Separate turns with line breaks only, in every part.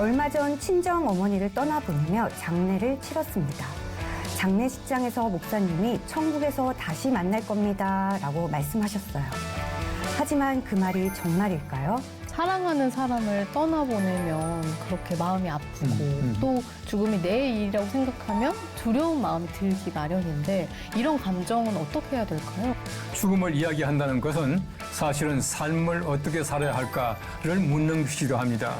얼마 전 친정 어머니를 떠나보내며 장례를 치렀습니다. 장례식장에서 목사님이 천국에서 다시 만날 겁니다 라고 말씀하셨어요. 하지만 그 말이 정말일까요?
사랑하는 사람을 떠나보내면 그렇게 마음이 아프고 또 죽음이 내 일이라고 생각하면 두려운 마음이 들기 마련인데 이런 감정은 어떻게 해야 될까요?
죽음을 이야기한다는 것은 사실은 삶을 어떻게 살아야 할까를 묻는 것이기도 합니다.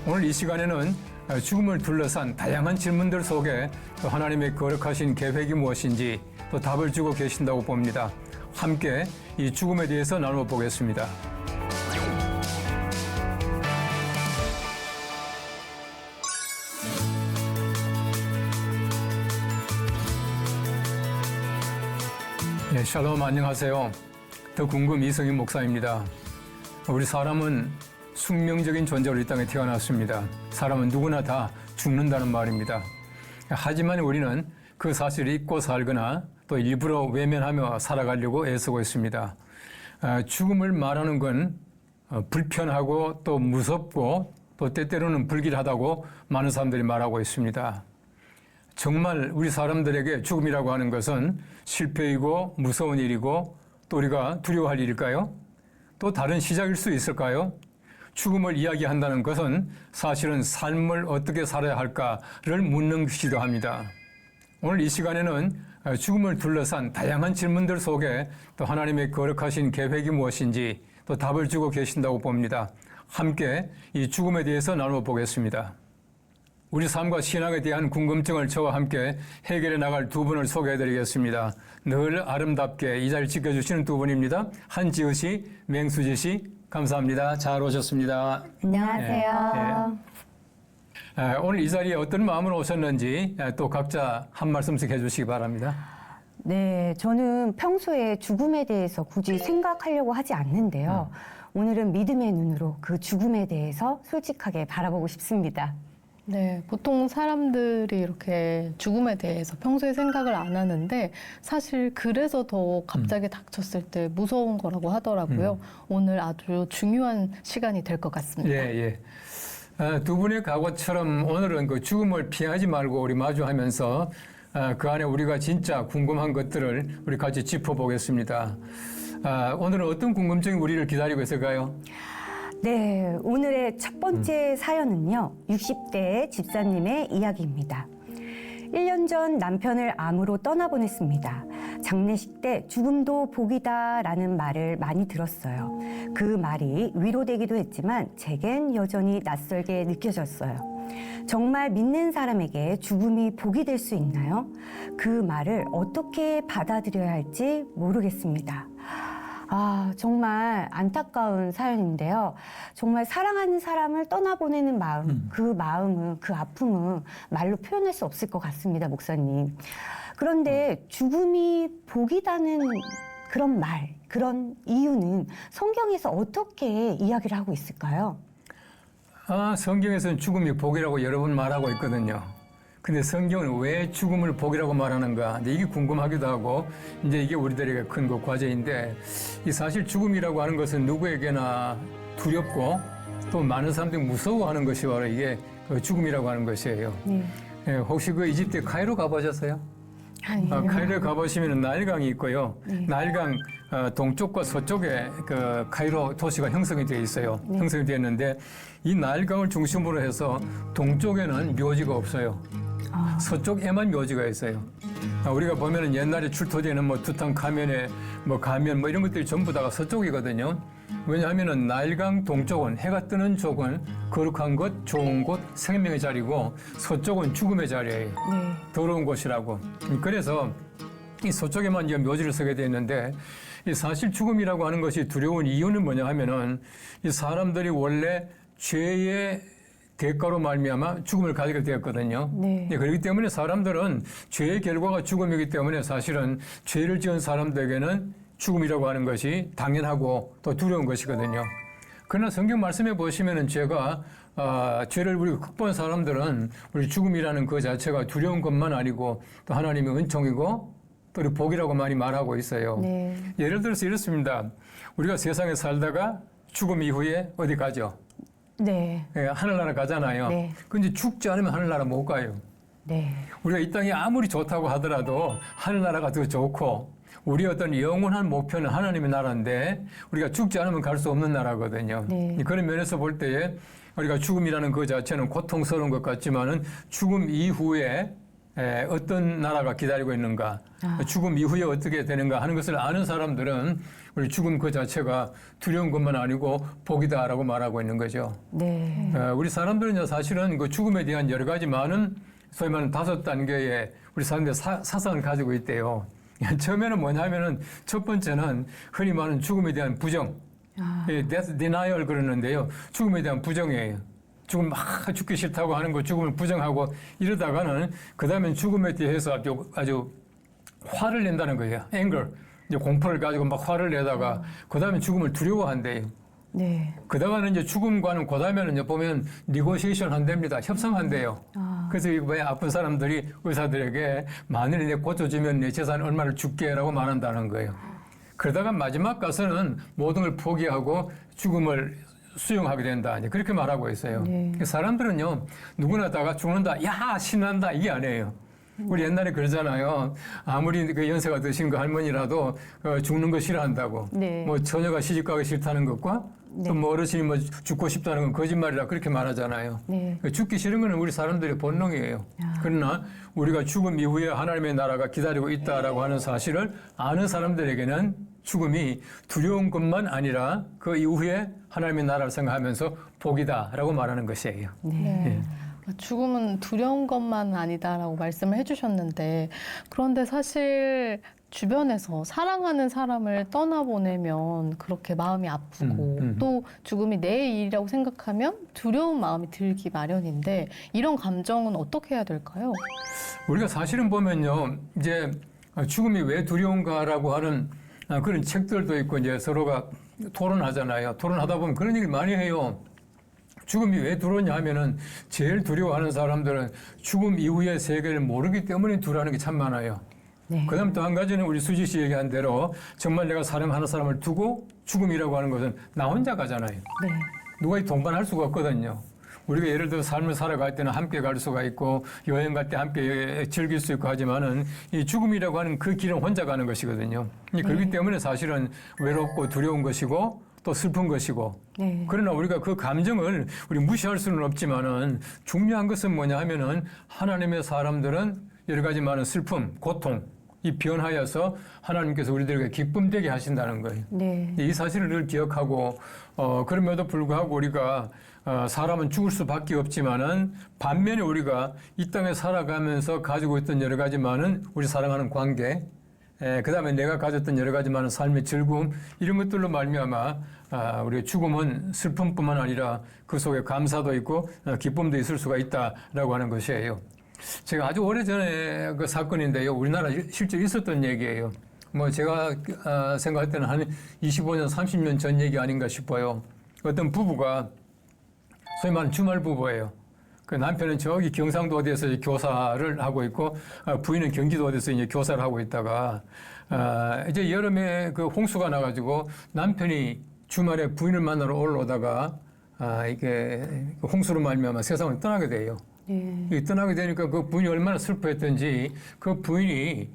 오늘 이 시간에는 죽음을 둘러싼 다양한 질문들 속에 또 하나님의 거룩하신 계획이 무엇인지 또 답을 주고 계신다고 봅니다. 함께 이 죽음에 대해서 나누어 보겠습니다. 네, 샬롬 안녕하세요. 더 궁금 이성인 목사입니다. 우리 사람은 숙명적인 존재로 이 땅에 태어났습니다. 사람은 누구나 다 죽는다는 말입니다. 하지만 우리는 그 사실을 잊고 살거나 또 일부러 외면하며 살아가려고 애쓰고 있습니다. 죽음을 말하는 건 불편하고 또 무섭고 또 때때로는 불길하다고 많은 사람들이 말하고 있습니다. 정말 우리 사람들에게 죽음이라고 하는 것은 실패이고 무서운 일이고 또 우리가 두려워할 일일까요? 또 다른 시작일 수 있을까요? 죽음을 이야기한다는 것은 사실은 삶을 어떻게 살아야 할까를 묻는 것이기도 합니다. 오늘 이 시간에는 죽음을 둘러싼 다양한 질문들 속에 또 하나님의 거룩하신 계획이 무엇인지 또 답을 주고 계신다고 봅니다. 함께 이 죽음에 대해서 나누어 보겠습니다. 우리 삶과 신앙에 대한 궁금증을 저와 함께 해결해 나갈 두 분을 소개해드리겠습니다. 늘 아름답게 이 자리를 지켜주시는 두 분입니다. 한지우 씨, 맹수지 씨, 감사합니다. 잘 오셨습니다.
안녕하세요.
오늘 이 자리에 어떤 마음으로 오셨는지 또 각자 한 말씀씩 해주시기 바랍니다.
네, 저는 평소에 죽음에 대해서 굳이 생각하려고 하지 않는데요. 오늘은 믿음의 눈으로 그 죽음에 대해서 솔직하게 바라보고 싶습니다.
네, 보통 사람들이 이렇게 죽음에 대해서 평소에 생각을 안 하는데 사실 그래서 더 갑자기 닥쳤을 때 무서운 거라고 하더라고요. 오늘 아주 중요한 시간이 될 것 같습니다.
예. 두 분의 각오처럼 오늘은 그 죽음을 피하지 말고 우리 마주하면서 그 안에 우리가 진짜 궁금한 것들을 우리 같이 짚어보겠습니다. 오늘은 어떤 궁금증이 우리를 기다리고 있을까요?
네, 오늘의 첫 번째 사연은요, 60대의 집사님의 이야기입니다. 1년 전 남편을 암으로 떠나보냈습니다. 장례식 때 죽음도 복이다 라는 말을 많이 들었어요. 그 말이 위로되기도 했지만 제겐 여전히 낯설게 느껴졌어요. 정말 믿는 사람에게 죽음이 복이 될 수 있나요? 그 말을 어떻게 받아들여야 할지 모르겠습니다. 정말 안타까운 사연인데요. 정말 사랑하는 사람을 떠나보내는 마음, 그 마음은, 그 아픔은 말로 표현할 수 없을 것 같습니다, 목사님. 그런데 죽음이 복이라는 그런 말, 그런 이유는 성경에서 어떻게 이야기를 하고 있을까요?
성경에서는 죽음이 복이라고 여러 번 말하고 있거든요. 근데 성경은 왜 죽음을 복이라고 말하는가? 이게 궁금하기도 하고, 이제 이게 우리들에게 큰 과제인데, 이 사실 죽음이라고 하는 것은 누구에게나 두렵고, 또 많은 사람들이 무서워하는 것이 바로 이게 죽음이라고 하는 것이에요. 네, 혹시 그 이집트 카이로 가보셨어요?
아니요.
카이로에 가보시면 나일강이 있고요. 나일강 동쪽과 서쪽에 그 카이로 도시가 형성이 되어 있어요. 형성이 되어 있는데 이 나일강을 중심으로 해서 동쪽에는 묘지가 없어요. 서쪽에만 묘지가 있어요. 우리가 보면은 옛날에 출토되는 뭐 투탕카멘의 뭐 가면 뭐 이런 것들이 전부 다가 서쪽이거든요. 왜냐하면은 나일강 동쪽은 해가 뜨는 쪽은 거룩한 곳, 좋은 곳, 생명의 자리고 서쪽은 죽음의 자리예요. 더러운 곳이라고. 그래서 이 서쪽에만 이제 묘지를 서게 되어 있는데 이 사실 죽음이라고 하는 것이 두려운 이유는 뭐냐 하면은 이 사람들이 원래 죄의 대가로 말미암아 죽음을 가지게 되었거든요. 그렇기 때문에 사람들은 죄의 결과가 죽음이기 때문에 사실은 죄를 지은 사람들에게는 죽음이라고 하는 것이 당연하고 또 두려운 것이거든요. 그러나 성경 말씀에 보시면은 죄를 우리가 극복한 사람들은 우리 죽음이라는 그 자체가 두려운 것만 아니고 또 하나님의 은총이고 또 우리 복이라고 많이 말하고 있어요. 예를 들어서 이렇습니다. 우리가 세상에 살다가 죽음 이후에 어디 가죠?
네.
예, 하늘나라 가잖아요.
네.
근데 죽지 않으면 하늘나라 못 가요.
네.
우리가 이 땅이 아무리 좋다고 하더라도 하늘나라가 더 좋고 우리 어떤 영원한 목표는 하나님의 나라인데 우리가 죽지 않으면 갈 수 없는 나라거든요.
네.
그런 면에서 볼 때에 우리가 죽음이라는 그 자체는 고통스러운 것 같지만은 죽음 이후에 어떤 나라가 기다리고 있는가, 죽음 이후에 어떻게 되는가 하는 것을 아는 사람들은 우리 죽음 그 자체가 두려운 것만 아니고 복이다라고 말하고 있는 거죠.
네.
우리 사람들은 사실은 그 죽음에 대한 여러 가지 많은 소위 말하는 5단계의 우리 사람들의 사상을 가지고 있대요. 처음에는 뭐냐면은 첫 번째는 흔히 말하는 죽음에 대한 부정, death denial 그러는데요. 죽음에 대한 부정이에요. 죽음 막 죽기 싫다고 하는 거 죽음을 부정하고 이러다가는 그 다음엔 죽음에 대해서 아주 화를 낸다는 거예요. anger. 이제 공포를 가지고 막 화를 내다가 그 다음에 죽음을 두려워한대요.
네.
그다가는 이제 죽음과는 그 다음에는 보면 negotiation 한답니다. 협상한대요. 그래서 왜 아픈 사람들이 의사들에게 만일에 내 고쳐지면 내 재산 얼마를 줄게라고 말한다는 거예요. 그러다가 마지막 가서는 모든 걸 포기하고 죽음을 수용하게 된다. 이제 그렇게 말하고 있어요.
네.
사람들은요, 누구나 다가 죽는다. 야, 신난다. 이게 아니에요. 우리 옛날에 그러잖아요. 아무리 그 연세가 드신 그 할머니라도 죽는 거 싫어한다고.
네.
뭐 처녀가 시집가기 싫다는 것과 또 뭐 어르신이 뭐 죽고 싶다는 건 거짓말이라 그렇게 말하잖아요.
네.
죽기 싫은 거는 우리 사람들의 본능이에요. 그러나 우리가 죽음 이후에 하나님의 나라가 기다리고 있다라고 하는 사실을 아는 사람들에게는 죽음이 두려운 것만 아니라 그 이후에 하나님의 나라를 생각하면서 복이다라고 말하는 것이에요.
네. 죽음은 두려운 것만 아니다라고 말씀을 해주셨는데, 그런데 사실 주변에서 사랑하는 사람을 떠나보내면 그렇게 마음이 아프고 또 죽음이 내 일이라고 생각하면 두려운 마음이 들기 마련인데, 이런 감정은 어떻게 해야 될까요?
우리가 사실은 보면요, 이제 죽음이 왜 두려운가라고 하는 그런 책들도 있고 이제 서로가 토론하잖아요. 토론하다 보면 그런 얘기를 많이 해요. 죽음이 왜 두려우냐 하면은 제일 두려워하는 사람들은 죽음 이후의 세계를 모르기 때문에 두려워하는 게 참 많아요.
네.
그 다음 또 한 가지는 우리 수지 씨 얘기한 대로 정말 내가 사랑하는 사람을 두고 죽음이라고 하는 것은 나 혼자 가잖아요.
네.
누가 동반할 수가 없거든요. 우리가 예를 들어 삶을 살아갈 때는 함께 갈 수가 있고 여행 갈 때 함께 즐길 수 있고 하지만은 이 죽음이라고 하는 그 길은 혼자 가는 것이거든요. 그렇기 때문에 사실은 외롭고 두려운 것이고 또 슬픈 것이고.
네.
그러나 우리가 그 감정을 우리 무시할 수는 없지만은 중요한 것은 뭐냐 하면은 하나님의 사람들은 여러 가지 많은 슬픔, 고통, 이 변하여서 하나님께서 우리들에게 기쁨 되게 하신다는 거예요.
네.
이 사실을 늘 기억하고 그럼에도 불구하고 우리가 사람은 죽을 수밖에 없지만은 반면에 우리가 이 땅에 살아가면서 가지고 있던 여러 가지 많은 우리 사랑하는 관계, 그다음에 내가 가졌던 여러 가지 많은 삶의 즐거움 이런 것들로 말미암아 우리의 죽음은 슬픔뿐만 아니라 그 속에 감사도 있고 기쁨도 있을 수가 있다라고 하는 것이에요. 제가 아주 오래전에 그 사건인데요. 우리나라 실제 있었던 얘기예요. 뭐 제가 생각할 때는 한 25년, 30년 전 얘기 아닌가 싶어요. 어떤 부부가 소위 말하는 주말 부부예요. 그 남편은 저기 경상도 어디에서 교사를 하고 있고 부인은 경기도 어디서 이제 교사를 하고 있다가 이제 여름에 그 홍수가 나가지고 남편이 주말에 부인을 만나러 올라오다가 이게 홍수로 말미암아 세상을 떠나게 돼요. 이 떠나게 되니까 그 부인이 얼마나 슬퍼했던지 그 부인이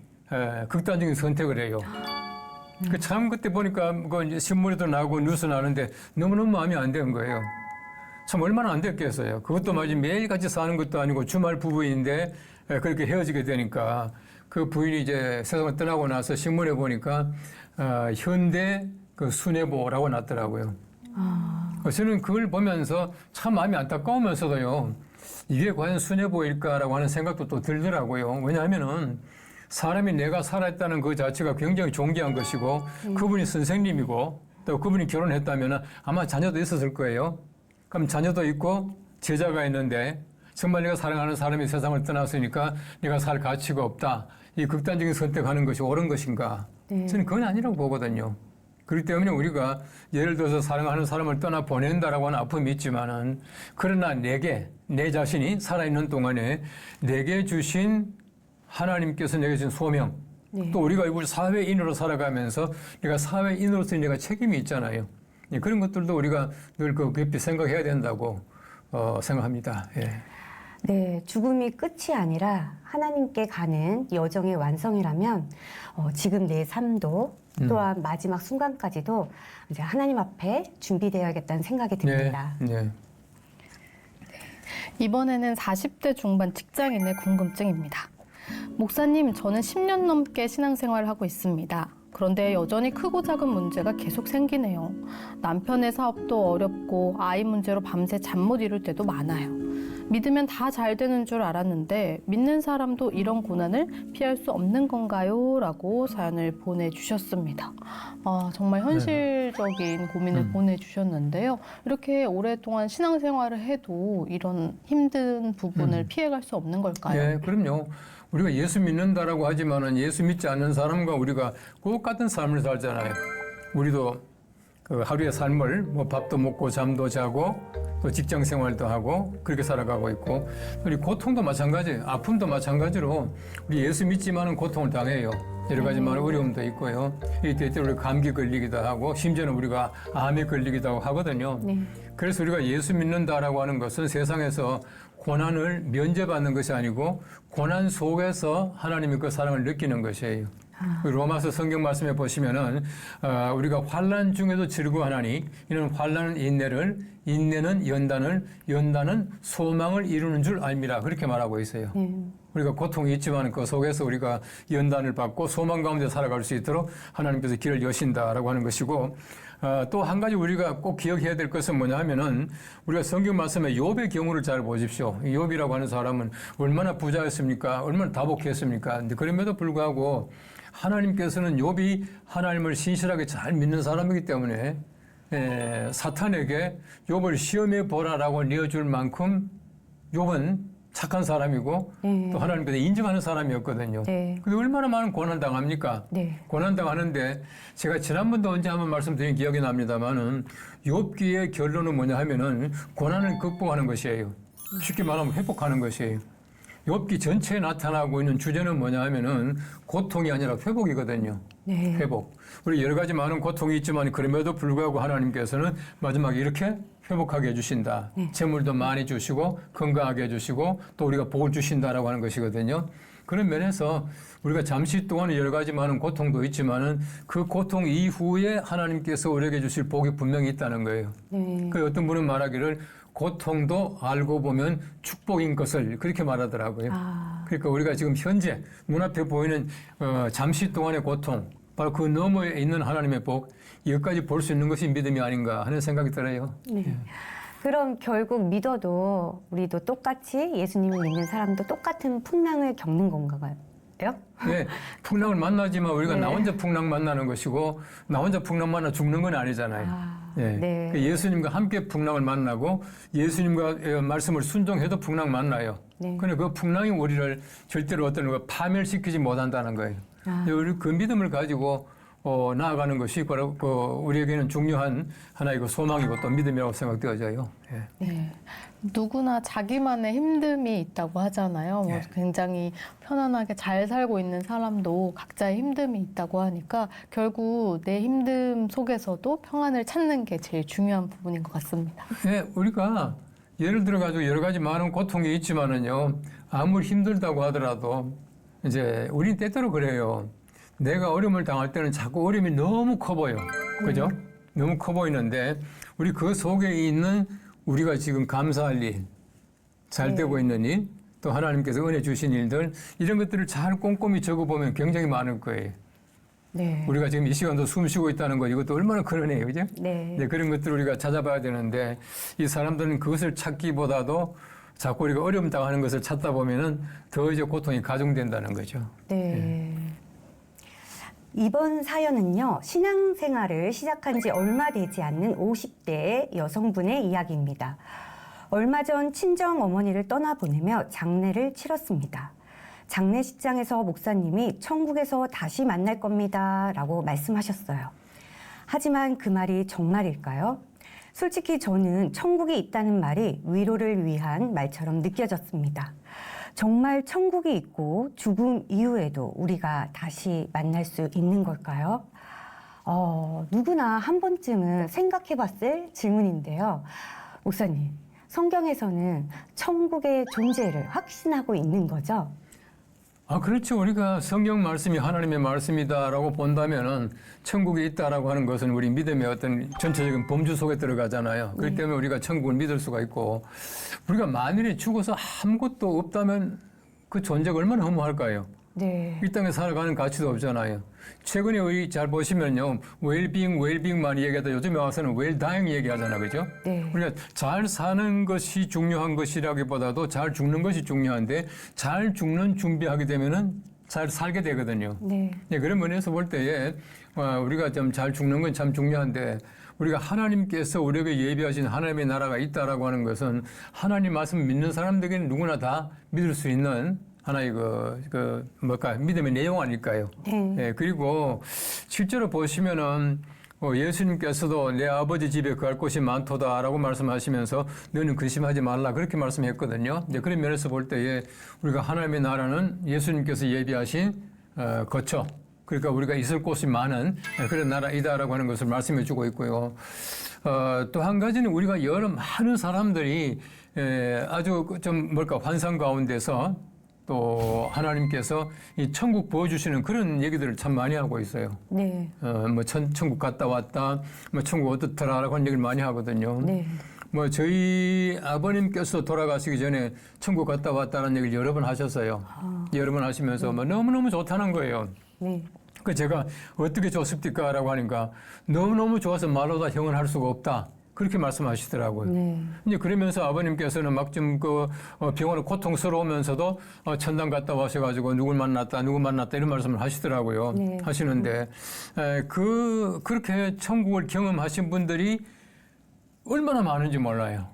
극단적인 선택을 해요. 그 참 그때 보니까 그 이제 신문에도 나고 뉴스 나는데 너무너무 마음이 안 되는 거예요. 참 얼마나 안 됐겠어요. 그것도 마치 매일같이 사는 것도 아니고 주말 부부인데 그렇게 헤어지게 되니까 그 부인이 이제 세상을 떠나고 나서 신문에 보니까 현대 그 순애보라고 났더라고요. 저는 그걸 보면서 참 마음이 안타까우면서도요. 이게 과연 순애보일까라고 하는 생각도 또 들더라고요. 왜냐하면은 사람이 내가 살아있다는 그 자체가 굉장히 존귀한 것이고 그분이 선생님이고 또 그분이 결혼했다면 아마 자녀도 있었을 거예요. 그럼 자녀도 있고 제자가 있는데 정말 내가 사랑하는 사람이 세상을 떠났으니까 내가 살 가치가 없다. 이 극단적인 선택하는 것이 옳은 것인가? 저는 그건 아니라고 보거든요. 그렇기 때문에 우리가 예를 들어서 사랑하는 사람을 떠나 보낸다라고 하는 아픔이 있지만은 그러나 내게 내 자신이 살아있는 동안에 내게 주신 하나님께서 내게 주신 소명 또 우리가 우리 사회인으로 살아가면서 내가 사회인으로서 내가 책임이 있잖아요. 예, 그런 것들도 우리가 늘 그 깊이 생각해야 된다고 생각합니다. 예.
네, 죽음이 끝이 아니라 하나님께 가는 여정의 완성이라면 지금 내 삶도 또한 마지막 순간까지도 이제 하나님 앞에 준비되어야겠다는 생각이 듭니다.
네.
이번에는 40대 중반 직장인의 궁금증입니다. 목사님, 저는 10년 넘게 신앙생활을 하고 있습니다. 그런데 여전히 크고 작은 문제가 계속 생기네요. 남편의 사업도 어렵고 아이 문제로 밤새 잠 못 이룰 때도 많아요. 믿으면 다 잘 되는 줄 알았는데 믿는 사람도 이런 고난을 피할 수 없는 건가요? 라고 사연을 보내주셨습니다. 정말 현실적인 고민을 보내주셨는데요. 이렇게 오랫동안 신앙생활을 해도 이런 힘든 부분을 피해갈 수 없는 걸까요?
네, 그럼요. 우리가 예수 믿는다라고 하지만은 예수 믿지 않는 사람과 우리가 똑같은 삶을 살잖아요. 우리도 그 하루의 삶을 뭐 밥도 먹고 잠도 자고 또 직장 생활도 하고 그렇게 살아가고 있고, 우리 고통도 마찬가지, 아픔도 마찬가지로 우리 예수 믿지만은 고통을 당해요. 여러 가지 많은 어려움도 있고요. 이때 우리 감기 걸리기도 하고 심지어는 우리가 암에 걸리기도 하거든요.
네.
그래서 우리가 예수 믿는다라고 하는 것은 세상에서 고난을 면제받는 것이 아니고 고난 속에서 하나님의 그 사랑을 느끼는 것이에요. 로마서 성경 말씀에 보시면은 우리가 환난 중에도 즐거워하나니 이는 환난은 인내를, 인내는 연단을, 연단은 소망을 이루는 줄 알미라, 그렇게 말하고 있어요. 우리가 고통이 있지만 그 속에서 우리가 연단을 받고 소망 가운데 살아갈 수 있도록 하나님께서 길을 여신다라고 하는 것이고, 또 한 가지 우리가 꼭 기억해야 될 것은 뭐냐 하면은 우리가 성경 말씀에 욥의 경우를 잘 보십시오. 욥이라고 하는 사람은 얼마나 부자였습니까? 얼마나 다복했습니까? 근데 그럼에도 불구하고 하나님께서는 욥이 하나님을 신실하게 잘 믿는 사람이기 때문에 사탄에게 욥을 시험해 보라라고 내어줄 만큼 욥은 착한 사람이고 또 하나님께서 인정하는 사람이었거든요.
네.
근데 얼마나 많은 고난 당합니까?
네.
고난 당하는데 제가 지난번도 언제 한번 말씀드린 기억이 납니다만은 욥기의 결론은 뭐냐 하면은 고난을 극복하는 것이에요. 쉽게 말하면 회복하는 것이에요. 욥기 전체에 나타나고 있는 주제는 뭐냐 하면은 고통이 아니라 회복이거든요.
네.
회복. 우리 여러 가지 많은 고통이 있지만 그럼에도 불구하고 하나님께서는 마지막에 이렇게 회복하게 해주신다. 재물도 많이 주시고 건강하게 해주시고 또 우리가 복을 주신다라고 하는 것이거든요. 그런 면에서 우리가 잠시 동안 여러 가지 많은 고통도 있지만은 그 고통 이후에 하나님께서 우리에게 주실 복이 분명히 있다는 거예요.
네.
그 어떤 분은 말하기를 고통도 알고 보면 축복인 것을 그렇게 말하더라고요. 그러니까 우리가 지금 현재 눈앞에 보이는 잠시 동안의 고통, 바로 그 너머에 있는 하나님의 복, 여기까지 볼 수 있는 것이 믿음이 아닌가 하는 생각이 들어요.
네. 그럼 결국 믿어도 우리도 똑같이 예수님을 믿는 사람도 똑같은 풍랑을 겪는 건가요?
네, 풍랑을 만나지만 우리가 나 혼자 풍랑 만나는 것이고 나 혼자 풍랑 만나 죽는 건 아니잖아요.
네.
그 예수님과 함께 풍랑을 만나고 예수님과 말씀을 순종해도 풍랑 만나요.
네.
그런데 그 풍랑이 우리를 절대로 어떤 거 파멸시키지 못한다는 거예요. 우리 그 믿음을 가지고 나아가는 것이 바로 우리에게는 중요한 하나의 그 소망이고 또 믿음이라고 생각되어져요.
네. 누구나 자기만의 힘듦이 있다고 하잖아요. 뭐 굉장히 편안하게 잘 살고 있는 사람도 각자의 힘듦이 있다고 하니까 결국 내 힘듦 속에서도 평안을 찾는 게 제일 중요한 부분인 것 같습니다.
네, 우리가 예를 들어가지고 여러 가지 많은 고통이 있지만은요, 아무리 힘들다고 하더라도 이제 우린 때때로 그래요. 내가 어려움을 당할 때는 자꾸 어려움이 너무 커 보여. 그죠? 너무 커 보이는데 우리 그 속에 있는 우리가 지금 감사할 일, 잘 되고 있는 일, 또 하나님께서 은혜 주신 일들, 이런 것들을 잘 꼼꼼히 적어보면 굉장히 많을 거예요.
네.
우리가 지금 이 시간도 숨 쉬고 있다는 거, 이것도 얼마나 큰 은혜예요. 그죠?
네.
네, 그런 것들을 우리가 찾아봐야 되는데 이 사람들은 그것을 찾기보다도 자꾸 우리가 어려움 당하는 것을 찾다 보면은 더 이제 고통이 가중된다는 거죠.
네. 이번 사연은요, 신앙생활을 시작한 지 얼마 되지 않는 50대 여성분의 이야기입니다. 얼마 전 친정 어머니를 떠나보내며 장례를 치렀습니다. 장례식장에서 목사님이 천국에서 다시 만날 겁니다 라고 말씀하셨어요. 하지만 그 말이 정말일까요? 솔직히 저는 천국이 있다는 말이 위로를 위한 말처럼 느껴졌습니다. 정말 천국이 있고 죽음 이후에도 우리가 다시 만날 수 있는 걸까요? 누구나 한 번쯤은 생각해봤을 질문인데요. 목사님, 성경에서는 천국의 존재를 확신하고 있는 거죠?
그렇죠. 우리가 성경 말씀이 하나님의 말씀이다라고 본다면은 천국이 있다라고 하는 것은 우리 믿음의 어떤 전체적인 범주 속에 들어가잖아요. 그렇기 때문에 우리가 천국을 믿을 수가 있고, 우리가 만일에 죽어서 아무것도 없다면 그 존재가 얼마나 허무할까요?
네.
이 땅에 살아가는 가치도 없잖아요. 최근에 우리 잘 보시면요, 웰빙 많이 얘기하다 요즘에 와서는 웰다잉 얘기하잖아요, 그죠?
네.
우리가 잘 사는 것이 중요한 것이라기보다도 잘 죽는 것이 중요한데, 잘 죽는 준비하게 되면은 잘 살게 되거든요.
네.
네, 그런 면에서 볼 때에 우리가 좀 잘 죽는 건 참 중요한데, 우리가 하나님께서 우리에게 예비하신 하나님의 나라가 있다라고 하는 것은 하나님 말씀 믿는 사람들에게는 누구나 다 믿을 수 있는 하나의 믿음의 내용 아닐까요?
네.
예, 그리고 실제로 보시면은 예수님께서도 내 아버지 집에 거할 곳이 많도다라고 말씀하시면서 너는 근심하지 말라 그렇게 말씀했거든요. 이제 그런 면에서 볼 때에 우리가 하나님의 나라는 예수님께서 예비하신 거처, 그러니까 우리가 있을 곳이 많은 그런 나라이다라고 하는 것을 말씀해 주고 있고요. 또 한 가지는 우리가 여러 많은 사람들이 아주 환상 가운데서 또 하나님께서 이 천국 보여주시는 그런 얘기들을 참 많이 하고 있어요.
네.
천국 갔다 왔다, 천국 어떻더라라고 하는 얘기를 많이 하거든요.
네.
저희 아버님께서 돌아가시기 전에 천국 갔다 왔다는 얘기를 여러 번 하셨어요. 여러 번 하시면서 너무너무 좋다는 거예요.
네.
그 제가 어떻게 좋습니까라고 하니까 너무너무 좋아서 말로 다 형언할 수가 없다. 그렇게 말씀하시더라고요.
네.
이제 그러면서 아버님께서는 막 좀 병원에 고통스러우면서도 천당 갔다 와셔가지고 누구 만났다 이런 말씀을 하시더라고요.
네.
하시는데 그렇게 천국을 경험하신 분들이 얼마나 많은지 몰라요.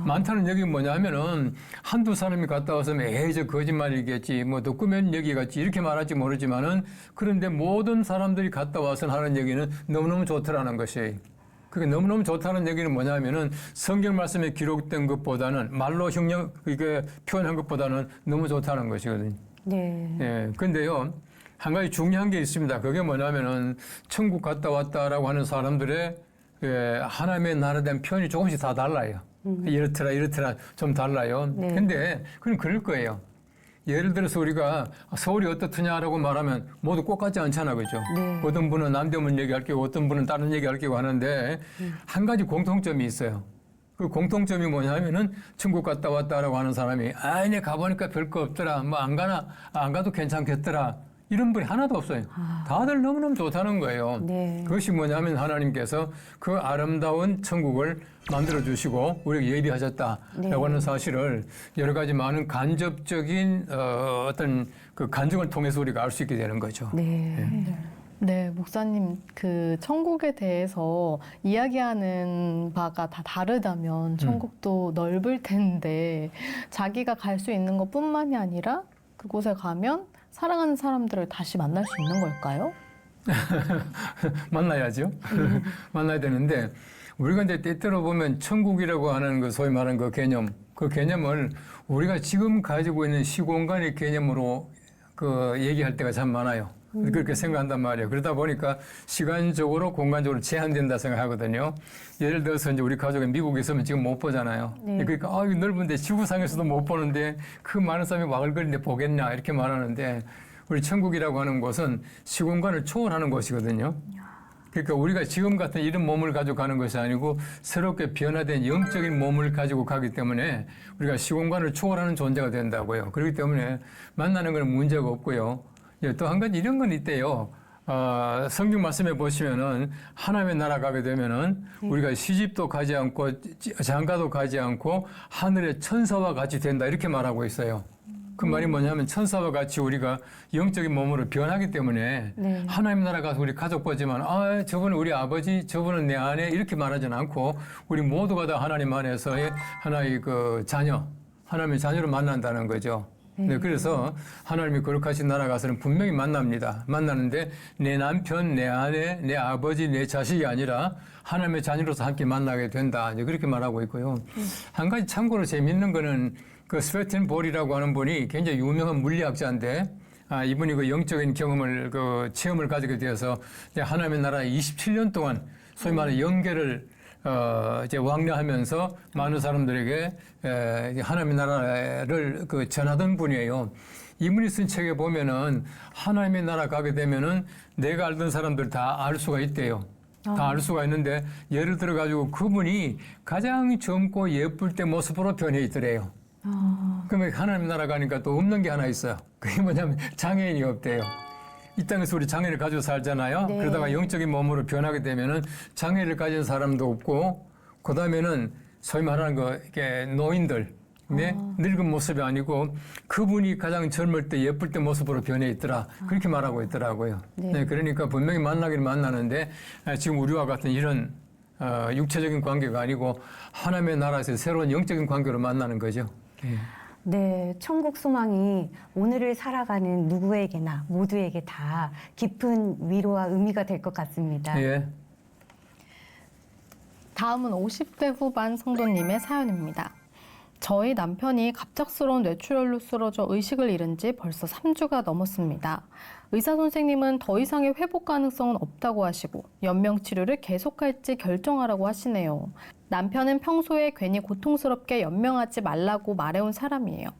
많다는 얘기가 뭐냐면은 한두 사람이 갔다 왔으면 저 거짓말이겠지 더 꾸며낸 얘기 같지 이렇게 말할지 모르지만은 그런데 모든 사람들이 갔다 와서 하는 얘기는 너무너무 좋더라는 것이. 그게 너무너무 좋다는 얘기는 뭐냐면은 성경 말씀에 기록된 것보다는 말로 이게 표현한 것보다는 너무 좋다는 것이거든요.
네.
예. 근데요, 한 가지 중요한 게 있습니다. 그게 뭐냐면은 천국 갔다 왔다라고 하는 사람들의 하나님의 나라에 대한 표현이 조금씩 다 달라요. 이렇더라 좀 달라요.
네.
근데 그건 그럴 거예요. 예를 들어서 우리가 서울이 어떻느냐라고 말하면 모두 똑같지 않잖아, 그죠?
네.
어떤 분은 남대문 얘기할 거고 어떤 분은 다른 얘기할 거고 하는데 한 가지 공통점이 있어요. 그 공통점이 뭐냐면은 천국 갔다 왔다라고 하는 사람이 내 가보니까 별거 없더라. 안 가도 괜찮겠더라. 이런 분이 하나도 없어요. 다들 너무너무 좋다는 거예요.
네.
그것이 뭐냐면 하나님께서 그 아름다운 천국을 만들어 주시고 우리에게 예비하셨다라고
네.
하는 사실을 여러 가지 많은 간접적인 어떤 그 간증을 통해서 우리가 알 수 있게 되는 거죠.
네.
네, 목사님, 그 천국에 대해서 이야기하는 바가 다 다르다면 천국도 넓을 텐데 자기가 갈 수 있는 것뿐만이 아니라 그곳에 가면 사랑하는 사람들을 다시 만날 수 있는 걸까요?
만나야죠. 만나야 되는데 우리가 이제 때때로 보면 천국이라고 하는 그 소위 말하는 그 개념을 우리가 지금 가지고 있는 시공간의 개념으로 얘기할 때가 참 많아요. 그렇게 생각한단 말이에요. 그러다 보니까 시간적으로 공간적으로 제한된다 생각하거든요. 예를 들어서 이제 우리 가족이 미국에 있으면 지금 못 보잖아요.
네.
그러니까 이 넓은데 지구상에서도 못 보는데 그 많은 사람이 와글거리는데 보겠냐 이렇게 말하는데 우리 천국이라고 하는 곳은 시공간을 초월하는 곳이거든요. 그러니까 우리가 지금 같은 이런 몸을 가지고 가는 것이 아니고 새롭게 변화된 영적인 몸을 가지고 가기 때문에 우리가 시공간을 초월하는 존재가 된다고요. 그렇기 때문에 만나는 건 문제가 없고요. 또 한 가지 이런 건 있대요. 성경 말씀에 보시면은 하나님의 나라 가게 되면은 우리가 시집도 가지 않고 장가도 가지 않고 하늘의 천사와 같이 된다 이렇게 말하고 있어요. 그 말이 뭐냐면 천사와 같이 우리가 영적인 몸으로 변하기 때문에
네.
하나님 나라 가서 우리 가족 보지만 저분은 우리 아버지, 저분은 내 아내 이렇게 말하지는 않고 우리 모두가 다 하나님 안에서의 하나의 그 자녀, 하나님의 자녀로 만난다는 거죠. 네, 그래서 하나님이 거룩하신 나라 가서는 분명히 만납니다. 만나는데 내 남편, 내 아내, 내 아버지, 내 자식이 아니라 하나님의 자녀로서 함께 만나게 된다. 이제 그렇게 말하고 있고요. 한 가지 참고로 재밌는 거는 그 스웨틴볼이라고 하는 분이 굉장히 유명한 물리학자인데 이분이 그 영적인 경험을 그 체험을 가지게 되어서 이제 하나님의 나라에 27년 동안 소위 말하는 연계를 이제 왕래하면서 많은 사람들에게 하나님의 나라를 그 전하던 분이에요. 이분이 쓴 책에 보면은 하나님의 나라 가게 되면은 내가 알던 사람들 다 알 수가 있대요. 다 알 수가 있는데 예를 들어 가지고 그분이 가장 젊고 예쁠 때 모습으로 변해 있더래요. 그러면 하나님 나라 가니까 또 없는 게 하나 있어요. 그게 뭐냐면 장애인이 없대요. 이 땅에서 우리 장애를 가지고 살잖아요.
네.
그러다가 영적인 몸으로 변하게 되면은 장애를 가진 사람도 없고, 그 다음에는 소위 말하는 이게 노인들, 네? 늙은 모습이 아니고 그분이 가장 젊을 때 예쁠 때 모습으로 변해 있더라. 그렇게 말하고 있더라고요.
네.
네, 그러니까 분명히 만나긴 만나는데 지금 우리와 같은 이런 육체적인 관계가 아니고 하나님의 나라에서 새로운 영적인 관계로 만나는 거죠. 예.
네, 천국 소망이 오늘을 살아가는 누구에게나 모두에게 다 깊은 위로와 의미가 될 것 같습니다.
예.
다음은 50대 후반 성도님의 사연입니다. 저희 남편이 갑작스러운 뇌출혈로 쓰러져 의식을 잃은 지 벌써 3주가 넘었습니다. 의사 선생님은 더 이상의 회복 가능성은 없다고 하시고 연명치료를 계속할지 결정하라고 하시네요. 남편은 평소에 괜히 고통스럽게 연명하지 말라고 말해온 사람이에요.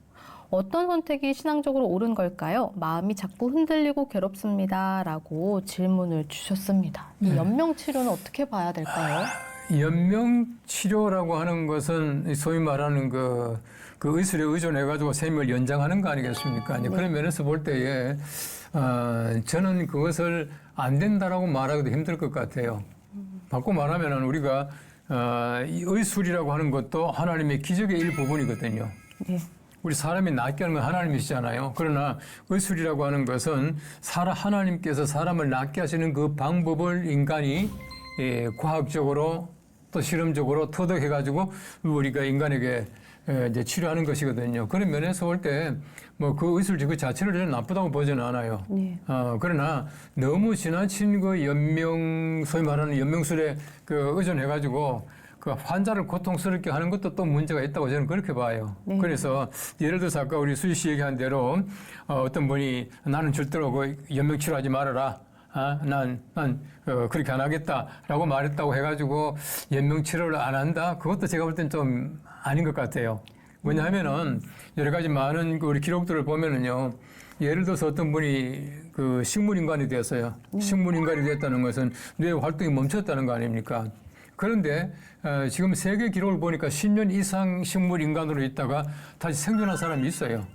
어떤 선택이 신앙적으로 옳은 걸까요? 마음이 자꾸 흔들리고 괴롭습니다. 라고 질문을 주셨습니다. 이 연명치료는 어떻게 봐야 될까요?
연명치료라고 하는 것은 소위 말하는 그 의술에 의존해가지고 생명을 연장하는 거 아니겠습니까? 이제 그런 면에서 볼 때에 저는 그것을 안 된다라고 말하기도 힘들 것 같아요. 바꿔 말하면 우리가 이 의술이라고 하는 것도 하나님의 기적의 일부분이거든요.
네.
우리 사람이 낫게 하는 건 하나님이시잖아요. 그러나 의술이라고 하는 것은 하나님께서 사람을 낫게 하시는 그 방법을 인간이 과학적으로 또 실험적으로 터득해가지고 우리가 인간에게 이제 치료하는 것이거든요. 그런 면에서 볼 때 뭐 그 의술 그 자체를 나쁘다고 보지는 않아요.
네.
그러나 너무 지나친 그 소위 말하는 연명술에 의존해가지고 그 환자를 고통스럽게 하는 것도 또 문제가 있다고 저는 그렇게 봐요.
네.
그래서 예를 들어서 아까 우리 수지 씨 얘기한 대로 어떤 분이 나는 절대로 그 연명치료하지 말아라. 난 그렇게 안 하겠다라고 말했다고 해가지고 연명치료를 안 한다? 그것도 제가 볼 땐 좀 아닌 것 같아요. 왜냐하면은 여러 가지 많은 우리 기록들을 보면은요, 예를 들어서 어떤 분이 그 식물인간이 되었어요. 식물인간이 됐다는 것은 뇌 활동이 멈췄다는 거 아닙니까? 그런데 지금 세계 기록을 보니까 10년 이상 식물인간으로 있다가 다시 생존한 사람이 있어요.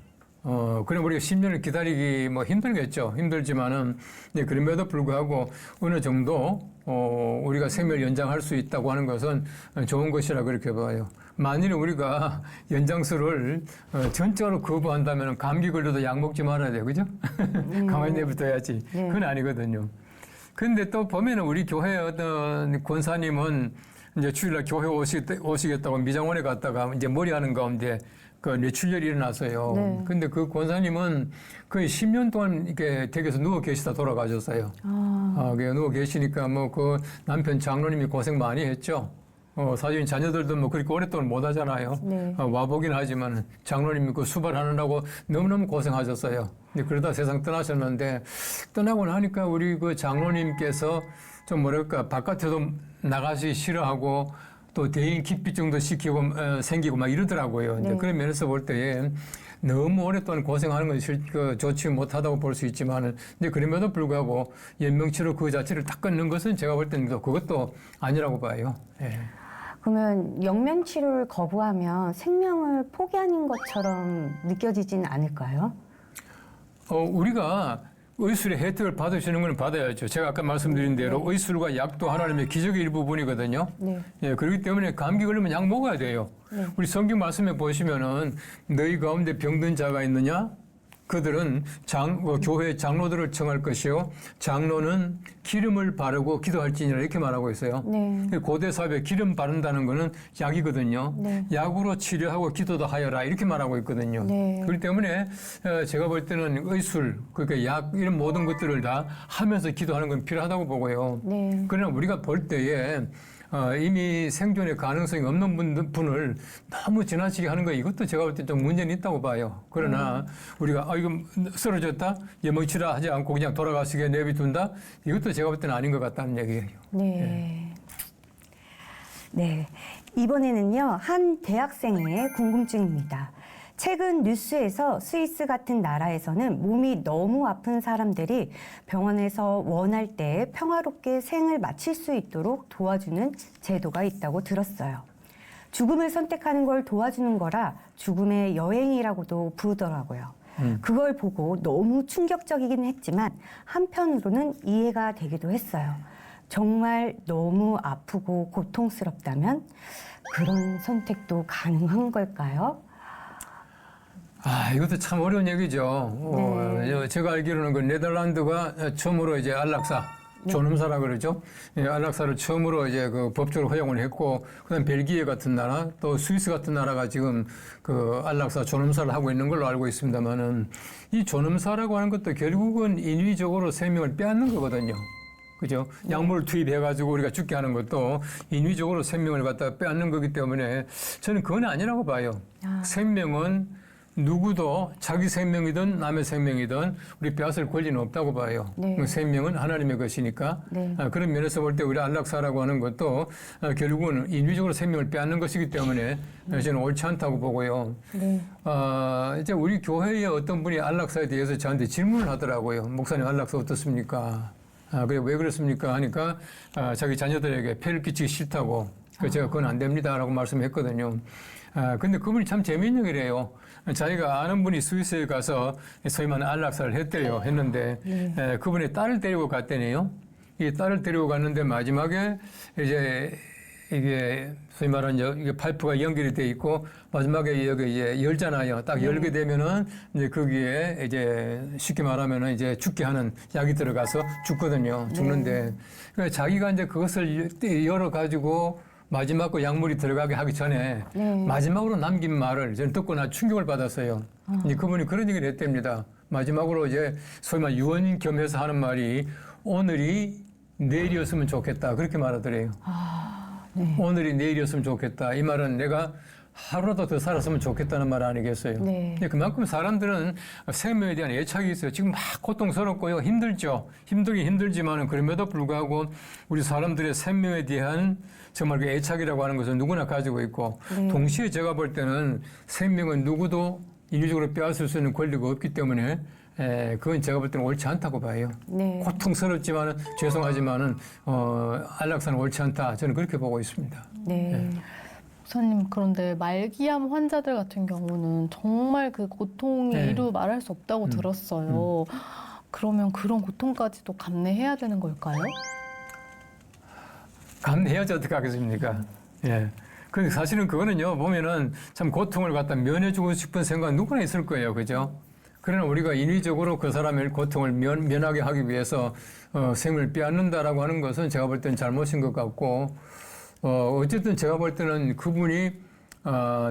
그럼 우리가 10년을 기다리기 뭐 힘들겠죠. 힘들지만은, 네, 그럼에도 불구하고 어느 정도, 우리가 생명을 연장할 수 있다고 하는 것은 좋은 것이라 그렇게 봐요. 만일 우리가 연장술을 전적으로 거부한다면 감기 걸려도 약 먹지 말아야 돼요. 그죠? 가만히 내버려둬야지.
네.
그건 아니거든요. 근데 또 보면은 우리 교회 어떤 권사님은 이제 주일날 교회 오시겠다고 미장원에 갔다가 이제 머리 하는 가운데 그 뇌출혈이 일어났어요.
네.
근데 그 권사님은 거의 10년 동안 이렇게 댁에서 누워 계시다 돌아가셨어요. 그 누워 계시니까 뭐 그 남편 장로님이 고생 많이 했죠. 사실 자녀들도 뭐 그렇게 오랫동안 못 하잖아요.
네.
와보긴 하지만 장로님이 그 수발하느라고 너무너무 고생하셨어요. 근데 그러다 세상 떠나셨는데 떠나고 나니까 우리 그 장로님께서 좀 뭐랄까 바깥에도 나가시 싫어하고 또 대인 기피증도 생기고 막 이러더라고요.
네.
그런 면에서 볼 때에 너무 오랫동안 고생하는 건 좋지 못하다고 볼 수 있지만은, 근데 그럼에도 불구하고 연명치료 그 자체를 딱 끊는 것은 제가 볼 때는 그것도 아니라고 봐요. 예.
그러면 영명치료를 거부하면 생명을 포기하는 것처럼 느껴지진 않을까요?
우리가 의술의 혜택을 받으시는 건 받아야죠. 제가 아까 말씀드린 대로 의술과 약도 하나님의 기적의 일부분이거든요.
네.
예, 그렇기 때문에 감기 걸리면 약 먹어야 돼요.
네.
우리 성경 말씀에 보시면은 너희 가운데 병든 자가 있느냐? 그들은 교회 장로들을 청할 것이요. 장로는 기름을 바르고 기도할지니라 이렇게 말하고 있어요.
네.
고대 사회에 기름 바른다는 거는 약이거든요.
네.
약으로 치료하고 기도도 하여라 이렇게 말하고 있거든요.
네.
그렇기 때문에 제가 볼 때는 의술, 그러니까 약 이런 모든 것들을 다 하면서 기도하는 건 필요하다고 보고요.
네.
그러나 우리가 볼 때에 이미 생존의 가능성이 없는 분을 너무 지나치게 하는 거 이것도 제가 볼 때 좀 문제는 있다고 봐요. 그러나 우리가 이거 쓰러졌다, 예멍치라 하지 않고 그냥 돌아가시게 내비둔다, 이것도 제가 볼 때는 아닌 것 같다는 얘기예요.
네. 네. 이번에는요, 한 대학생의 궁금증입니다. 최근 뉴스에서 스위스 같은 나라에서는 몸이 너무 아픈 사람들이 병원에서 원할 때 평화롭게 생을 마칠 수 있도록 도와주는 제도가 있다고 들었어요. 죽음을 선택하는 걸 도와주는 거라 죽음의 여행이라고도 부르더라고요. 그걸 보고 너무 충격적이긴 했지만 한편으로는 이해가 되기도 했어요. 정말 너무 아프고 고통스럽다면 그런 선택도 가능한 걸까요?
이것도 참 어려운 얘기죠.
네.
제가 알기로는 그 네덜란드가 처음으로 이제 안락사, 존엄사라 그러죠. 예, 안락사를 처음으로 이제 그 법적으로 허용을 했고, 그다음 벨기에 같은 나라, 또 스위스 같은 나라가 지금 그 안락사, 존엄사를 하고 있는 걸로 알고 있습니다만은 이 존엄사라고 하는 것도 결국은 인위적으로 생명을 빼앗는 거거든요. 그죠? 약물을 투입해가지고 우리가 죽게 하는 것도 인위적으로 생명을 갖다 빼앗는 거기 때문에 저는 그건 아니라고 봐요. 생명은 누구도 자기 생명이든 남의 생명이든 우리 빼앗을 권리는 없다고 봐요.
네.
생명은 하나님의 것이니까.
네.
그런 면에서 볼 때 우리 안락사라고 하는 것도 결국은 인위적으로 생명을 빼앗는 것이기 때문에 저는 옳지 않다고 보고요.
네.
이제 우리 교회의 어떤 분이 안락사에 대해서 저한테 질문을 하더라고요. 목사님 안락사 어떻습니까? 그래 왜 그렇습니까? 하니까 자기 자녀들에게 폐를 끼치기 싫다고. 그래서 제가 그건 안 됩니다라고 말씀했거든요. 근데 그분이 참 재미있는 얘기래요. 자기가 아는 분이 스위스에 가서 소위 말하는 안락사를 했는데 그분의 딸을 데리고 갔더니요. 이 딸을 데리고 갔는데 마지막에 이제 이게 소위 말하는 이게 파이프가 연결이 돼 있고 마지막에 여기 이제 열잖아요. 딱 열게 되면은 이제 거기에 이제 쉽게 말하면은 이제 죽게 하는 약이 들어가서 죽거든요. 죽는데 그러니까 자기가 이제 그것을 열어 가지고 마지막 그 약물이 들어가게 하기 전에 마지막으로 남긴 말을 저는 듣고 나 충격을 받았어요. 이제 그분이 그런 얘기를 했답니다. 마지막으로 이제 소위 말 유언 겸해서 하는 말이 오늘이 내일이었으면 좋겠다 그렇게 말하더래요.
네.
오늘이 내일이었으면 좋겠다. 이 말은 내가 하루라도 더 살았으면 좋겠다는 말 아니겠어요?
네.
그만큼 사람들은 생명에 대한 애착이 있어요. 지금 막 고통스럽고요. 힘들죠. 힘들긴 힘들지만은 그럼에도 불구하고 우리 사람들의 생명에 대한 정말 그 애착이라고 하는 것은 누구나 가지고 있고 동시에 제가 볼 때는 생명은 누구도 인위적으로 빼앗을 수 있는 권리가 없기 때문에 그건 제가 볼 때는 옳지 않다고 봐요.
네.
고통스럽지만은 죄송하지만은 안락사는 옳지 않다. 저는 그렇게 보고 있습니다.
네.
목사님, 그런데 말기암 환자들 같은 경우는 정말 그 고통이 이루 말할 수 없다고 들었어요. 그러면 그런 고통까지도 감내해야 되는 걸까요?
감내해야지 어떻게 하겠습니까? 예. 근데 사실은 그거는요, 보면은 참 고통을 갖다 면해주고 싶은 생각 누구나 있을 거예요. 그죠? 그러나 우리가 인위적으로 그 사람의 고통을 면하게 하기 위해서 생을 빼앗는다라고 하는 것은 제가 볼 때는 잘못인 것 같고, 어쨌든 제가 볼 때는 그분이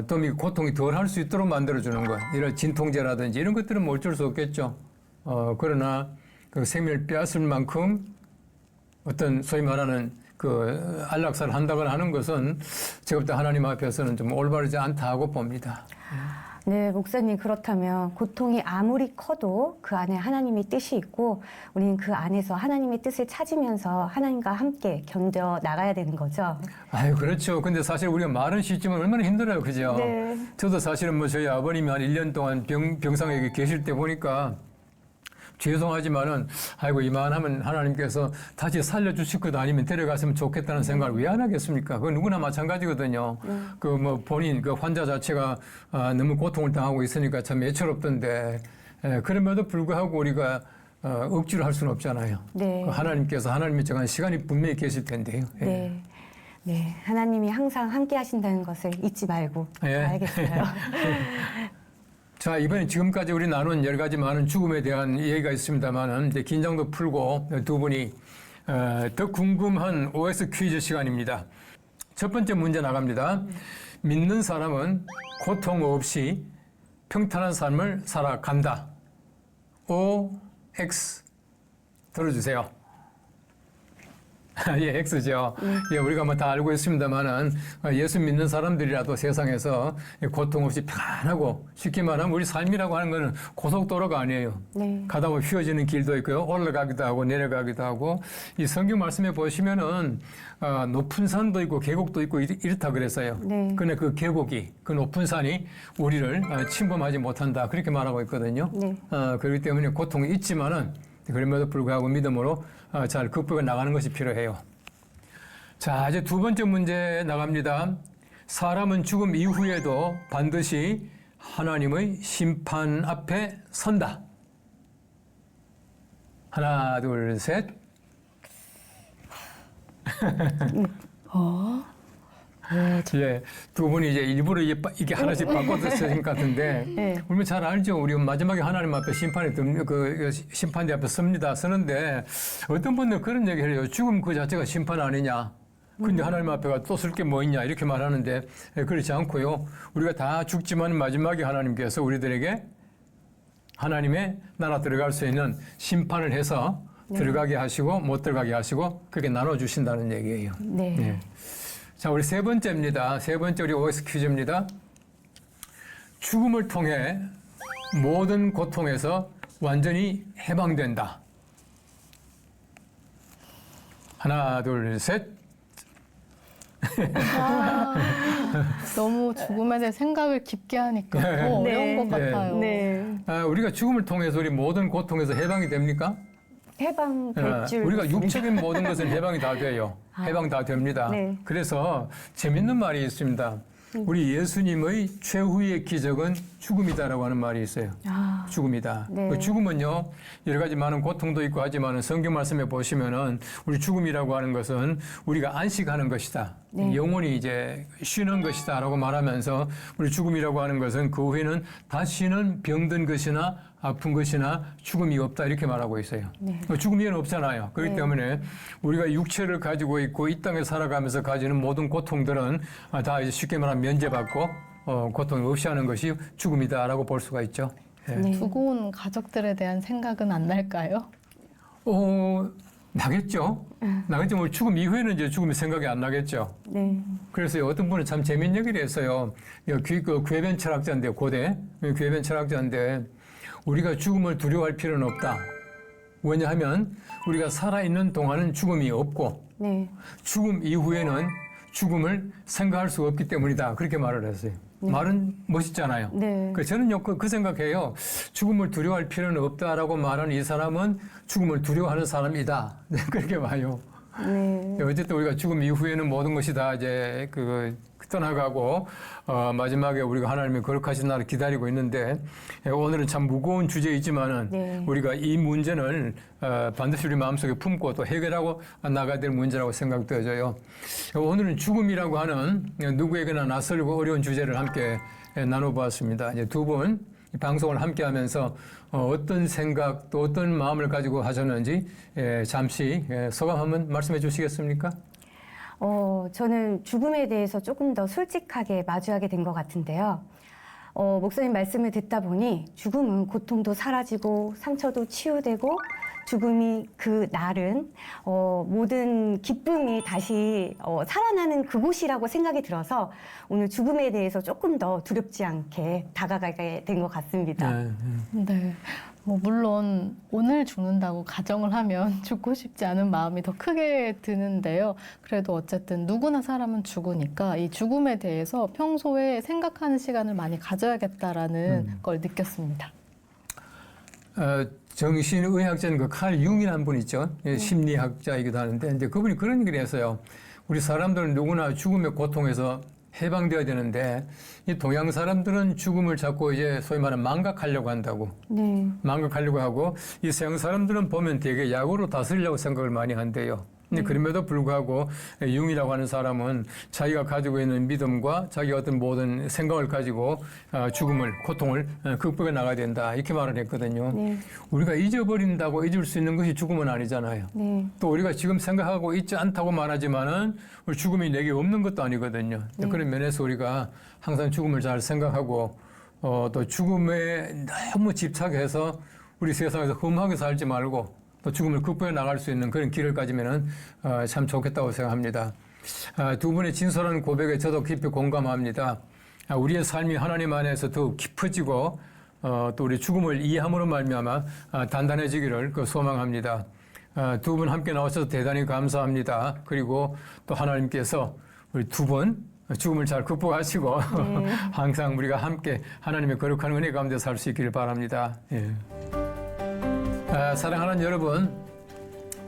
좀 이 고통이 덜 할 수 있도록 만들어주는 것, 이런 진통제라든지 이런 것들은 뭐 어쩔 수 없겠죠. 그러나 그 생명을 빼앗을 만큼 어떤 소위 말하는 그 안락사를 한다거나 하는 것은 제가 볼 때 하나님 앞에서는 좀 올바르지 않다고 봅니다.
네, 목사님, 그렇다면 고통이 아무리 커도 그 안에 하나님의 뜻이 있고 우리는 그 안에서 하나님의 뜻을 찾으면서 하나님과 함께 견뎌 나가야 되는 거죠.
아유, 그렇죠. 근데 사실 우리가 말은 쉽지만 얼마나 힘들어요. 그죠?
네.
저도 사실은 뭐 저희 아버님이 한 1년 동안 병상에 계실 때 보니까 죄송하지만은 아이고 이만하면 하나님께서 다시 살려주실 것 아니면 데려갔으면 좋겠다는 생각을 왜 안 하겠습니까? 그건 누구나 마찬가지거든요. 그 뭐 본인 그 환자 자체가 너무 고통을 당하고 있으니까 참 애처롭던데 그럼에도 불구하고 우리가 억지로 할 수는 없잖아요.
네.
하나님께서 하나님이 정한 시간이 분명히 계실 텐데요. 예.
네. 네. 하나님이 항상 함께 하신다는 것을 잊지 말고 알겠어요.
자, 이번에 지금까지 우리 나눈 여러 가지 많은 죽음에 대한 얘기가 있습니다만은 이제 긴장도 풀고 두 분이 더 궁금한 OS 퀴즈 시간입니다. 첫 번째 문제 나갑니다. 믿는 사람은 고통 없이 평탄한 삶을 살아간다. O, X 들어주세요. 예, X죠. 예, 우리가 뭐 다 알고 있습니다만은 예수 믿는 사람들이라도 세상에서 고통 없이 편안하고 쉽게 말하면 우리 삶이라고 하는 거는 고속도로가 아니에요.
네.
가다 보면 휘어지는 길도 있고요. 올라가기도 하고 내려가기도 하고 이 성경 말씀에 보시면은 높은 산도 있고 계곡도 있고 이렇다 그랬어요.
네.
근데 그 계곡이 그 높은 산이 우리를 침범하지 못한다 그렇게 말하고 있거든요.
네.
그렇기 때문에 고통이 있지만은 그럼에도 불구하고 믿음으로 잘 극복해 나가는 것이 필요해요. 자, 이제 두 번째 문제 나갑니다. 사람은 죽음 이후에도 반드시 하나님의 심판 앞에 선다. 하나, 둘, 셋. 예, 두 분이 이제 일부러 이게 하나씩 바꿔서 쓰신 것 같은데,
네.
우리 잘 알죠. 우리 마지막에 하나님 앞에 심판대 앞에 서는데, 어떤 분들 그런 얘기를 해요. 죽음 그 자체가 심판 아니냐. 근데 하나님 앞에가 또 쓸 게 뭐 있냐. 이렇게 말하는데, 그렇지 않고요. 우리가 다 죽지만 마지막에 하나님께서 우리들에게 하나님의 나라 들어갈 수 있는 심판을 해서 들어가게 하시고, 못 들어가게 하시고, 그렇게 나눠주신다는 얘기예요.
네.
예. 자, 우리 세 번째입니다. 세 번째 우리 OX 퀴즈입니다. 죽음을 통해 모든 고통에서 완전히 해방된다. 하나, 둘, 셋.
너무 죽음에 대해 생각을 깊게 하니까 더 어려운
네.
것 같아요.
네.
우리가 죽음을 통해서 우리 모든 고통에서 해방이 됩니까?
해방될 줄
우리가
믿습니다.
육적인 모든 것은 해방이 다 돼요. 해방 다 됩니다.
네.
그래서 재밌는 말이 있습니다. 우리 예수님의 최후의 기적은 죽음이다라고 하는 말이 있어요.
아,
죽음이다.
네.
그 죽음은요, 여러 가지 많은 고통도 있고 하지만 성경 말씀에 보시면은 우리 죽음이라고 하는 것은 우리가 안식하는 것이다.
네.
영혼이 이제 쉬는 것이다 라고 말하면서 우리 죽음이라고 하는 것은 그 후에는 다시는 병든 것이나 아픈 것이나 죽음이 없다 이렇게 말하고 있어요.
네.
죽음이는 없잖아요. 그렇기
네.
때문에 우리가 육체를 가지고 있고 이 땅에 살아가면서 가지는 모든 고통들은 다 이제 쉽게 말하면 면제받고 고통이 없이 하는 것이 죽음이다라고 볼 수가 있죠. 예.
네.
두고 온 가족들에 대한 생각은 안 날까요?
나겠죠. 나겠죠. 뭐 죽음 이후에는 이제 죽음이 생각이 안 나겠죠.
네.
그래서 어떤 분은 참 재밌는 얘기를 했어요. 그 궤변 철학자인데, 고대 궤변 철학자인데, 우리가 죽음을 두려워할 필요는 없다. 왜냐하면 우리가 살아있는 동안은 죽음이 없고,
네.
죽음 이후에는 죽음을 생각할 수 없기 때문이다. 그렇게 말을 했어요. 말은 멋있잖아요.
네.
저는요, 그 생각해요. 죽음을 두려워할 필요는 없다라고 말하는 이 사람은 죽음을 두려워하는 사람이다. 그렇게 봐요.
네.
어쨌든 우리가 죽음 이후에는 모든 것이 다 이제 떠나가고 마지막에 우리가 하나님의 거룩하신 날을 기다리고 있는데 오늘은 참 무거운 주제이지만은
네.
우리가 이 문제는 반드시 우리 마음속에 품고 또 해결하고 나가야 될 문제라고 생각되어져요. 오늘은 죽음이라고 하는 누구에게나 낯설고 어려운 주제를 함께 나눠보았습니다. 이제 두 분 이 방송을 함께 하면서 어떤 생각 또 어떤 마음을 가지고 하셨는지 잠시 소감 한번 말씀해 주시겠습니까?
저는 죽음에 대해서 조금 더 솔직하게 마주하게 된 것 같은데요. 목사님 말씀을 듣다 보니 죽음은 고통도 사라지고 상처도 치유되고 죽음이 그 날은 모든 기쁨이 다시 살아나는 그곳이라고 생각이 들어서 오늘 죽음에 대해서 조금 더 두렵지 않게 다가가게 된 것 같습니다.
네. 뭐 물론 오늘 죽는다고 가정을 하면 죽고 싶지 않은 마음이 더 크게 드는데요. 그래도 어쨌든 누구나 사람은 죽으니까 이 죽음에 대해서 평소에 생각하는 시간을 많이 가져야겠다라는 걸 느꼈습니다.
정신의학자는 그 칼 융이라는 분 있죠. 심리학자이기도 하는데 이제 그분이 그런 얘기를 했어요. 우리 사람들은 누구나 죽음의 고통에서 해방되어야 되는데 이 동양 사람들은 죽음을 자꾸 이제 소위 말하는 망각하려고 한다고.
네.
망각하려고 하고 이 서양 사람들은 보면 되게 약으로 다스리려고 생각을 많이 한대요. 근데 그럼에도 불구하고 융이라고 하는 사람은 자기가 가지고 있는 믿음과 자기 어떤 모든 생각을 가지고 죽음을, 고통을 극복해 나가야 된다. 이렇게 말을 했거든요.
네.
우리가 잊어버린다고 잊을 수 있는 것이 죽음은 아니잖아요.
네.
또 우리가 지금 생각하고 있지 않다고 말하지만은 우리 죽음이 내게 없는 것도 아니거든요. 그런 면에서 우리가 항상 죽음을 잘 생각하고 또 죽음에 너무 집착해서 우리 세상에서 험하게 살지 말고 또 죽음을 극복해 나갈 수 있는 그런 길을 가지면은 참 좋겠다고 생각합니다. 두 분의 진솔한 고백에 저도 깊이 공감합니다. 우리의 삶이 하나님 안에서 더욱 깊어지고 또 우리 죽음을 이해함으로 말미암아 단단해지기를 소망합니다. 두 분 함께 나오셔서 대단히 감사합니다. 그리고 또 하나님께서 우리 두 분 죽음을 잘 극복하시고 항상 우리가 함께 하나님의 거룩한 은혜 가운데 살 수 있기를 바랍니다. 예. 사랑하는 여러분,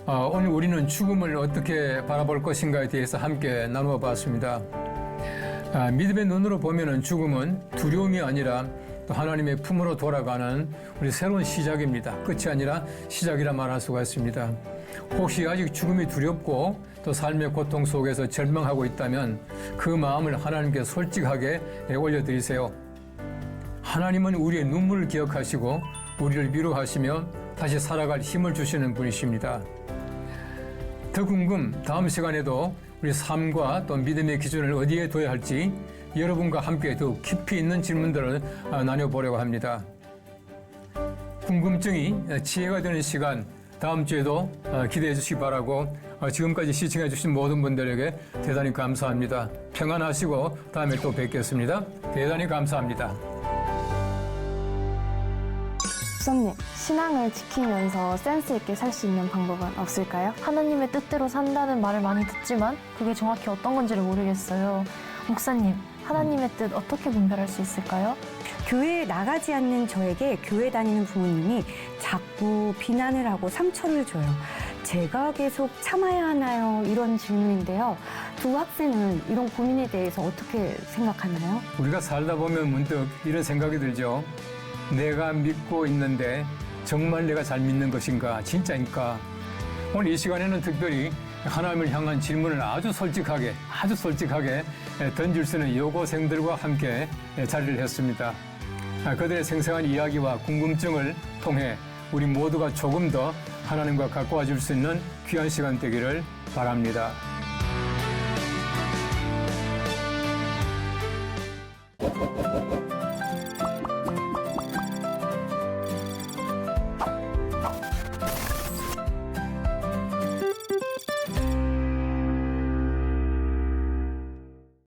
오늘 우리는 죽음을 어떻게 바라볼 것인가에 대해서 함께 나누어 봤습니다. 믿음의 눈으로 보면은 죽음은 두려움이 아니라 또 하나님의 품으로 돌아가는 우리 새로운 시작입니다. 끝이 아니라 시작이라 말할 수가 있습니다. 혹시 아직 죽음이 두렵고 또 삶의 고통 속에서 절망하고 있다면 그 마음을 하나님께 솔직하게 올려드리세요. 하나님은 우리의 눈물을 기억하시고 우리를 위로하시며 다시 살아갈 힘을 주시는 분이십니다. 더 궁금, 다음 시간에도 우리 삶과 또 믿음의 기준을 어디에 둬야 할지 여러분과 함께 더 깊이 있는 질문들을 나눠보려고 합니다. 궁금증이 지혜가 되는 시간, 다음 주에도 기대해 주시기 바라고 지금까지 시청해 주신 모든 분들에게 대단히 감사합니다. 평안하시고 다음에 또 뵙겠습니다. 대단히 감사합니다.
목사님, 신앙을 지키면서 센스 있게 살 수 있는 방법은 없을까요? 하나님의 뜻대로 산다는 말을 많이 듣지만 그게 정확히 어떤 건지를 모르겠어요. 목사님, 하나님의 뜻 어떻게 분별할 수 있을까요?
교회에 나가지 않는 저에게 교회 다니는 부모님이 자꾸 비난을 하고 상처를 줘요. 제가 계속 참아야 하나요? 이런 질문인데요. 두 학생은 이런 고민에 대해서 어떻게 생각하나요?
우리가 살다 보면 문득 이런 생각이 들죠. 내가 믿고 있는데 정말 내가 잘 믿는 것인가? 진짜인가? 오늘 이 시간에는 특별히 하나님을 향한 질문을 아주 솔직하게 던질 수 있는 여고생들과 함께 자리를 했습니다. 그들의 생생한 이야기와 궁금증을 통해 우리 모두가 조금 더 하나님과 가까워질 수 있는 귀한 시간 되기를 바랍니다.